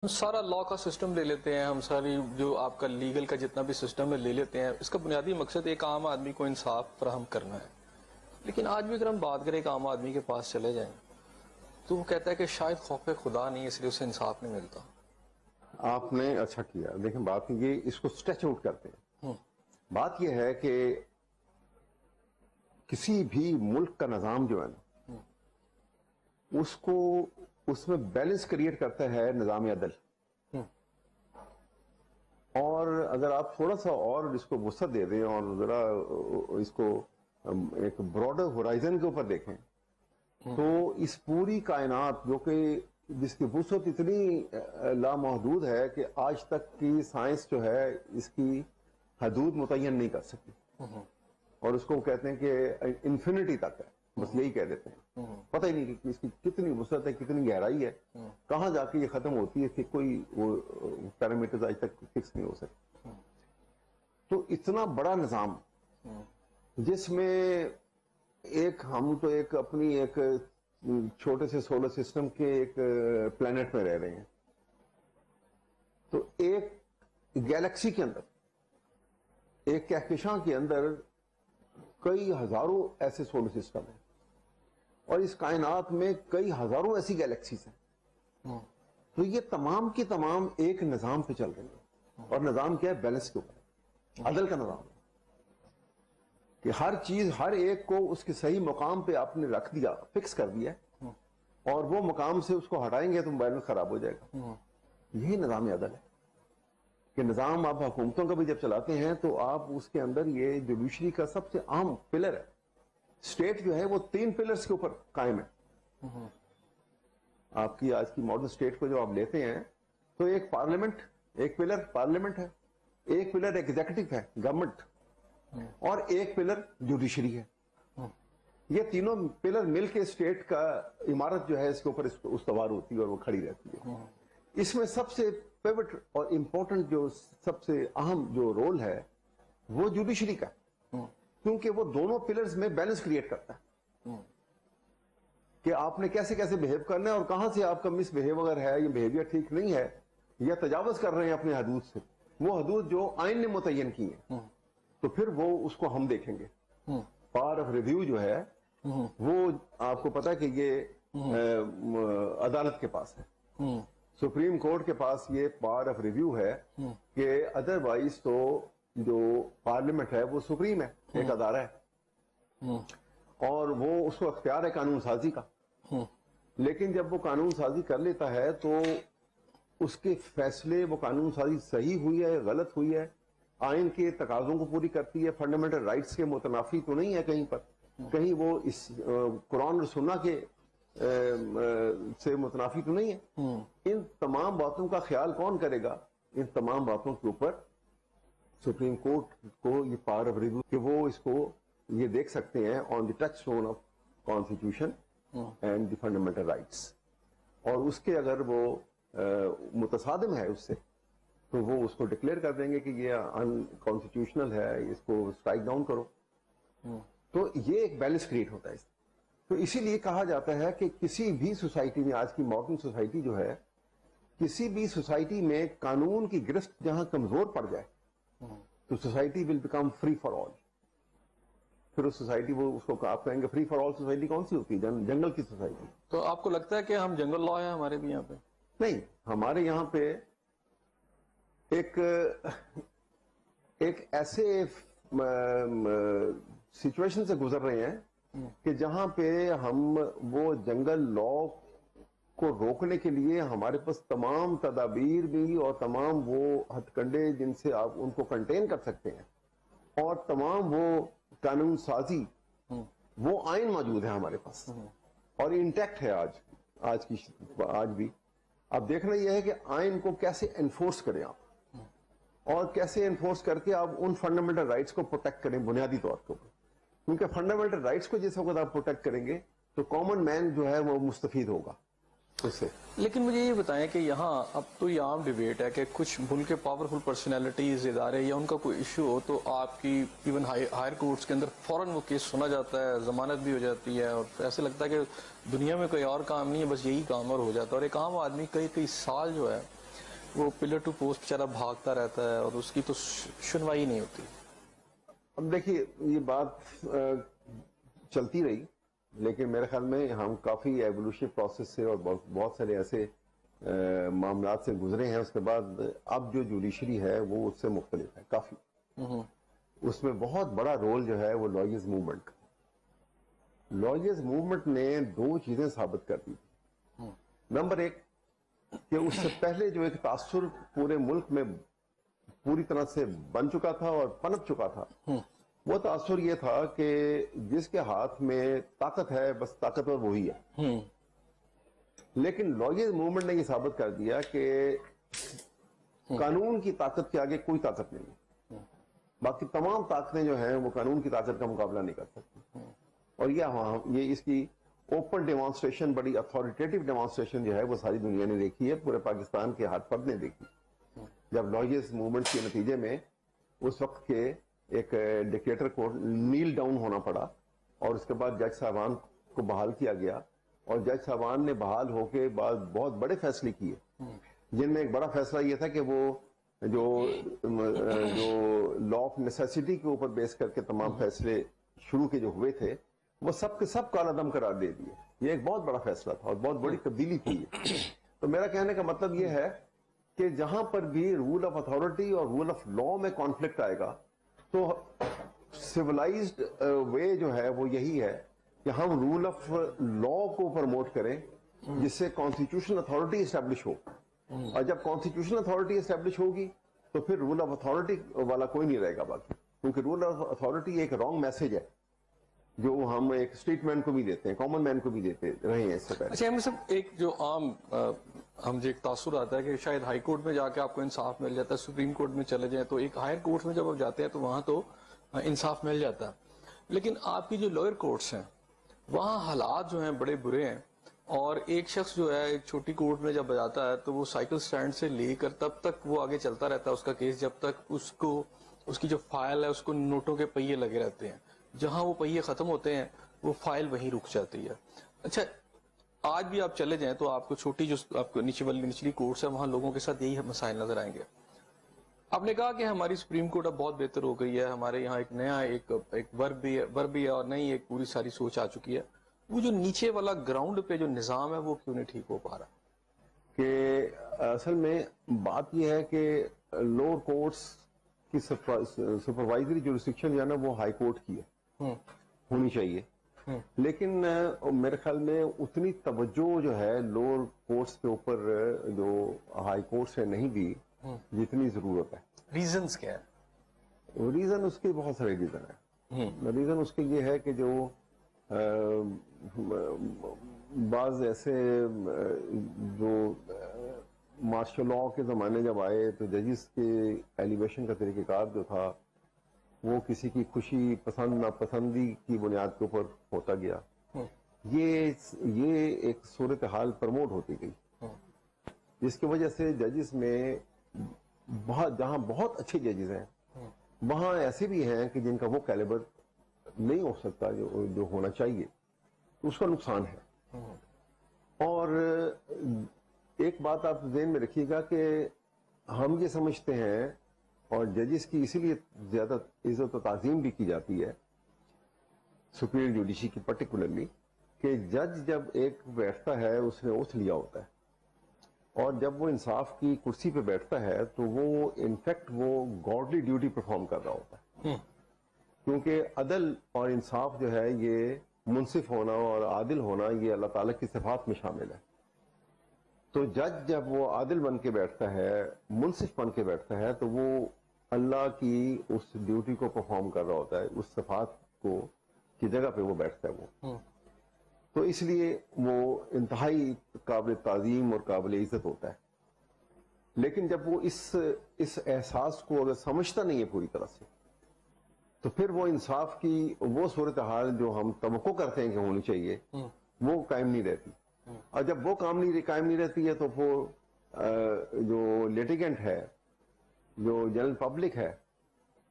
سارا لا کا سسٹم لے لیتے ہیں ہم، ساری جو آپ کا لیگل کا جتنا بھی سسٹم ہے لے لیتے ہیں. اس کا بنیادی مقصد ایک عام آدمی کو انصاف فراہم کرنا ہے. لیکن آج بھی اگر ہم بات کریں ایک عام آدمی کے پاس چلے جائیں تو وہ کہتا ہے کہ شاید خوف خدا نہیں، اس لیے اسے انصاف نہیں ملتا. آپ نے اچھا کیا. دیکھیں بات یہ اس کو اسٹریچ آؤٹ کرتے ہیں. بات یہ ہے کہ کسی بھی ملک کا نظام جو ہے نا اس میں بیلنس کریٹ کرتا ہے نظام عدل. اور اگر آپ تھوڑا سا اور اس کو وسعت دے دیں اور ذرا اس کو ایک براڈر ہورائزن کے اوپر دیکھیں تو اس پوری کائنات جو کہ جس کی وسعت اتنی لامحدود ہے کہ آج تک کی سائنس جو ہے اس کی حدود متعین نہیں کر سکی، اور اس کو کہتے ہیں کہ انفینٹی تک ہے، بس یہی کہہ دیتے ہیں. پتہ ہی نہیں کہ اس کی کتنی وسعت ہے، کتنی گہرائی ہے، کہاں جا کے یہ ختم ہوتی ہے کہ کوئی وہ پیرامیٹرز آج تک فکس نہیں ہو سکے. تو اتنا بڑا نظام جس میں ہم تو اپنی ایک چھوٹے سے سولر سسٹم کے ایک پلانٹ میں رہ رہے ہیں، تو ایک گیلیکسی کے اندر، ایک کہکشاں کے اندر کئی ہزاروں ایسے سولر سسٹم ہیں، اور اس کائنات میں کئی ہزاروں ایسی گیلیکسیز ہیں. تو یہ تمام کی تمام ایک نظام پہ چل رہی ہیں، اور نظام کیا ہے؟ بیلنس کے اوپر، عدل کا نظام ہے کہ ہر چیز ہر ایک کو اس کے صحیح مقام پہ آپ نے رکھ دیا، فکس کر دیا، اور وہ مقام سے اس کو ہٹائیں گے تو بیلنس خراب ہو جائے گا. یہی نظام عدل ہے کہ نظام آپ حکومتوں کا بھی جب چلاتے ہیں تو آپ اس کے اندر یہ جوڈیشری کا سب سے اہم پلر ہے. اسٹیٹ جو ہے وہ 3 پلرز کے اوپر قائم ہے. آپ کی آج کی ماڈرن اسٹیٹ کو جو آپ لیتے ہیں تو ایک پارلیمنٹ، ایک پلر پارلیمنٹ ہے، ایک پلر ایگزیکٹو ہے گورنمنٹ، اور ایک پلر جوڈیشری ہے. یہ تینوں پلر مل کے اسٹیٹ کا عمارت جو ہے اس کے اوپر استوار ہوتی ہے اور وہ کھڑی رہتی ہے. اس میں سب سے پیوٹ اور امپورٹنٹ جو سب سے اہم جو رول ہے وہ جوڈیشری کا، کیونکہ وہ دونوں پلرز میں بیلنس کریٹ کرتا ہے کہ آپ نے کیسے کیسے بہیو کرنا ہے، اور کہاں سے آپ کا مس بہیو اگر ہے، یہ بہیویئر ٹھیک نہیں ہے یا تجاوز کر رہے ہیں اپنے حدود سے، وہ حدود جو آئین نے متعین کی ہیں، تو پھر وہ اس کو ہم دیکھیں گے. پاور آف ریویو جو ہے وہ آپ کو پتا ہے کہ یہ عدالت کے پاس ہے، سپریم کورٹ کے پاس یہ پاور آف ریویو ہے کہ ادروائز تو جو پارلیمنٹ ہے وہ سپریم ہے، ایک ادارہ ہے، اور وہ اس کو اختیار ہے قانون سازی کا. لیکن جب وہ قانون سازی کر لیتا ہے تو اس کے فیصلے، وہ قانون سازی صحیح ہوئی ہے غلط ہوئی ہے، آئین کے تقاضوں کو پوری کرتی ہے، فنڈامنٹل رائٹس کے متنافی تو نہیں ہے کہیں پر، کہیں وہ اس قرآن اور سنہ کے سے متنافی تو نہیں ہے. ان تمام باتوں کا خیال کون کرے گا؟ ان تمام باتوں کے اوپر سپریم کورٹ کو یہ پاور آف ریویو کہ وہ اس کو یہ دیکھ سکتے ہیں on the touchstone of constitution and the fundamental rights, اور اس کے اگر وہ متصادم ہے اس سے تو وہ اس کو ڈکلیئر کر دیں گے کہ یہ انکانسٹیٹیوشنل ہے، اس کو اسٹرائک ڈاؤن کرو. تو یہ ایک بیلنس کریٹ ہوتا ہے. تو اسی لیے کہا جاتا ہے کہ کسی بھی سوسائٹی میں، آج کی ماڈرن سوسائٹی جو ہے، کسی بھی سوسائٹی میں قانون کی گرفت جہاں کمزور پڑ جائے تو society will become free for all. پھر اس سوسائٹی وہ اس کو آپ کہیں گے فری فار آل سوسائٹی کون سی ہوتی ہے؟ جنگل کی سوسائٹی. تو آپ کو لگتا ہے کہ ہم جنگل لا ہیں ہمارے بھی یہاں پہ؟ نہیں، ہمارے یہاں پہ ایک ایسے سچویشن سے گزر رہے ہیں کہ جہاں پہ ہم وہ جنگل لا کو روکنے کے لیے ہمارے پاس تمام تدابیر بھی اور تمام وہ ہتھ کنڈے جن سے آپ ان کو کنٹین کر سکتے ہیں، اور تمام وہ قانون سازی، وہ آئین موجود ہے ہمارے پاس اور انٹیکٹ ہے آج بھی. اب دیکھنا یہ ہے کہ آئین کو کیسے انفورس کریں آپ، اور کیسے انفورس کر کے آپ ان فنڈامنٹل رائٹس کو پروٹیکٹ کریں بنیادی طور پر، کیونکہ فنڈامنٹل رائٹس کو جس وقت آپ پروٹیکٹ کریں گے تو کامن مین جو ہے وہ مستفید ہوگا اس سے. لیکن مجھے یہ بتائیں کہ یہاں اب تو یہ عام ڈیبیٹ ہے کہ کچھ ملک کے پاورفل پرسنالٹیز، ادارے یا ان کا کوئی ایشو ہو تو آپ کی ایون ہائر کورٹس کے اندر فوراً وہ کیس سنا جاتا ہے، ضمانت بھی ہو جاتی ہے، اور ایسے لگتا ہے کہ دنیا میں کوئی اور کام نہیں ہے، بس یہی کام اور ہو جاتا ہے. اور ایک عام آدمی کئی سال جو ہے وہ پلر ٹو پوسٹ بیچارہ بھاگتا رہتا ہے اور اس کی تو سنوائی نہیں ہوتی. اب دیکھیے یہ بات چلتی رہی، لیکن میرے خیال میں ہم کافی ایوولوشن پروسیس سے اور بہت سارے ایسے معاملات سے گزرے ہیں. اس کے بعد اب جو جوڈیشری ہے وہ اس سے مختلف ہے کافی. اس میں بہت بڑا رول جو ہے وہ لائرز موومنٹ کا. لائرز موومنٹ نے دو چیزیں ثابت کر دی. نمبر ایک کہ اس سے پہلے جو ایک تاثر پورے ملک میں پوری طرح سے بن چکا تھا اور پنپ چکا تھا، وہ تاثر یہ تھا کہ جس کے ہاتھ میں طاقت ہے بس طاقتور وہی ہے. لیکن لائرز موومنٹ نے یہ ثابت کر دیا کہ قانون کی طاقت کے آگے کوئی طاقت نہیں ہے. باقی تمام طاقتیں جو ہیں وہ قانون کی طاقت کا مقابلہ نہیں کر سکتی. اور یہ اس کی اوپن ڈیمانسٹریشن، بڑی اتھارٹیٹیو ڈیمانسٹریشن جو ہے وہ ساری دنیا نے دیکھی ہے، پورے پاکستان کے ہاتھ فرد نے دیکھی جب لائرز موومنٹ کے نتیجے میں اس وقت کے ایک ڈکٹیٹر کو نیل ڈاؤن ہونا پڑا اور اس کے بعد جج صاحبان کو بحال کیا گیا. اور جج صاحبان نے بحال ہو کے بعد بہت بڑے فیصلے کیے، جن میں ایک بڑا فیصلہ یہ تھا کہ وہ جو لا آف نیسیسٹی کے اوپر بیس کر کے تمام فیصلے شروع کے جو ہوئے تھے وہ سب کے سب کالا دم قرار دے دیے. یہ ایک بہت بڑا فیصلہ تھا اور بہت بڑی تبدیلی تھی. تو میرا کہنے کا مطلب یہ ہے کہ جہاں پر بھی رول آف اتھارٹی اور رول آف لا میں کانفلکٹ آئے گا تو سیولائزڈ وے جو ہے وہ یہی ہے کہ ہم رول آف لا کو پروموٹ کریں جس سے کانسٹیٹیوشنل اتھارٹی اسٹیبلش ہو. اور جب کانسٹیٹیوشنل اتھارٹی اسٹیبلش ہوگی تو پھر رول آف اتھارٹی والا کوئی نہیں رہے گا باقی. کیونکہ رول آف اتھارٹی ایک رانگ میسج ہے جو ہم ایک اسٹریٹ مین کو بھی دیتے ہیں، کامن مین کو بھی دیتے رہے ہیں اس سے پہلے. اچھا احمد صاحب، ایک جو عام ہم جو ایک تاثر آتا ہے کہ شاید ہائی کورٹ میں جا کے آپ کو انصاف مل جاتا ہے، سپریم کورٹ میں چلے جائیں تو ایک ہائر کورٹ میں جب آپ جاتے ہیں تو وہاں تو انصاف مل جاتا ہے. لیکن آپ کی جو لوئر کورٹس ہیں وہاں حالات جو ہیں بڑے برے ہیں. اور ایک شخص جو ہے ایک چھوٹی کورٹ میں جب جاتا ہے تو وہ سائیکل سٹینڈ سے لے کر تب تک وہ آگے چلتا رہتا ہے اس کا کیس جب تک اس کی جو فائل ہے اس کو نوٹوں کے پہیے لگے رہتے ہیں. جہاں وہ پہیے ختم ہوتے ہیں وہ فائل وہیں رک جاتی ہے. اچھا آج بھی آپ چلے جائیں تو آپ کو چھوٹی جو آپ کو نچلی کورٹس ہے وہاں لوگوں کے ساتھ یہی مسائل نظر آئیں گے. آپ نے کہا کہ ہماری سپریم کورٹ اب بہت بہتر ہو گئی ہے، ہمارے یہاں ایک نیا ایک ورب بھی ہے اور نئی ایک پوری ساری سوچ آ چکی ہے. وہ جو نیچے والا گراؤنڈ پہ جو نظام ہے وہ کیوں نہیں ٹھیک ہو پا رہا؟ کہ اصل میں بات یہ ہے کہ لوور کورٹس کی سپروائزری جورسڈکشن جو ہے نا وہ ہائی کورٹ کی ہے، ہونی چاہیے. لیکن میرے خیال میں اتنی توجہ جو ہے لوور کورٹس کے اوپر جو ہائی کورٹس نے نہیں دی جتنی ضرورت ہے. ریزنز کیا ہے؟ ریزن اس کے بہت سارے ریزن ہیں. ریزن اس کے یہ ہے کہ جو بعض ایسے جو مارشل لا کے زمانے جب آئے تو ججز کے ایلیویشن کا طریقہ کار جو تھا وہ کسی کی خوشی پسند ناپسندی کی بنیاد کے اوپر ہوتا گیا. یہ ایک صورتحال پروموٹ ہوتی گئی جس کی وجہ سے ججز میں جہاں بہت اچھے ججز ہیں وہاں ایسے بھی ہیں کہ جن کا وہ کیلیبر نہیں ہو سکتا جو ہونا چاہیے، اس کا نقصان ہے. اور ایک بات آپ ذہن میں رکھیے گا کہ ہم یہ سمجھتے ہیں اور ججز کی اسی لیے زیادہ عزت و تعظیم بھی کی جاتی ہے سپیریئر جوڈیشری کی پرٹیکولرلی، کہ جج جب ایک بیٹھتا ہے اس نے اوتھ لیا ہوتا ہے اور جب وہ انصاف کی کرسی پہ بیٹھتا ہے تو وہ انفیکٹ وہ گاڈلی ڈیوٹی پرفارم کر رہا ہوتا ہے. کیونکہ عدل اور انصاف جو ہے یہ منصف ہونا اور عادل ہونا یہ اللہ تعالیٰ کی صفات میں شامل ہے. تو جج جب وہ عادل بن کے بیٹھتا ہے، منصف بن کے بیٹھتا ہے تو وہ اللہ کی اس ڈیوٹی کو پرفارم کر رہا ہوتا ہے، اس صفات کو کی جگہ پہ وہ بیٹھتا ہے وہ. تو اس لیے وہ انتہائی قابل تعظیم اور قابل عزت ہوتا ہے. لیکن جب وہ اس احساس کو اگر سمجھتا نہیں ہے پوری طرح سے تو پھر وہ انصاف کی وہ صورتحال جو ہم توقع کرتے ہیں کہ ہونی چاہیے وہ قائم نہیں رہتی. اور جب وہ قائم نہیں رہتی ہے تو وہ جو لیٹیگنٹ ہے، جو جنرل پبلک ہے،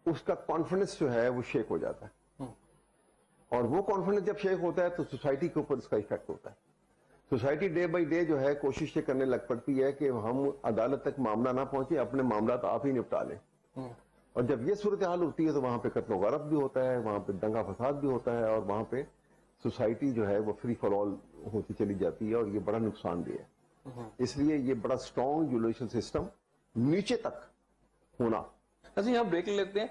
اس کا کانفیڈنس جو ہے وہ شیک ہو جاتا ہے. اور وہ کانفیڈنس جب شیک ہوتا ہے تو سوسائٹی کے اوپر اس کا ایفیکٹ ہوتا ہے. سوسائٹی ڈے بائی ڈے جو ہے کوشش یہ کرنے لگ پڑتی ہے کہ ہم عدالت تک معاملہ نہ پہنچے، اپنے معاملات آپ ہی نپٹا لیں. اور جب یہ صورتحال ہوتی ہے تو وہاں پہ قتل و غارت بھی ہوتا ہے، وہاں پہ دنگا فساد بھی ہوتا ہے، اور وہاں پہ سوسائٹی جو ہے وہ فری فار آل ہوتی چلی جاتی ہے، اور یہ بڑا نقصان دہ ہے. اس لیے یہ بڑا اسٹرانگ جوڈیشل سسٹم نیچے تک ہونا. اچھا یہاں بریک لے لیتے ہیں.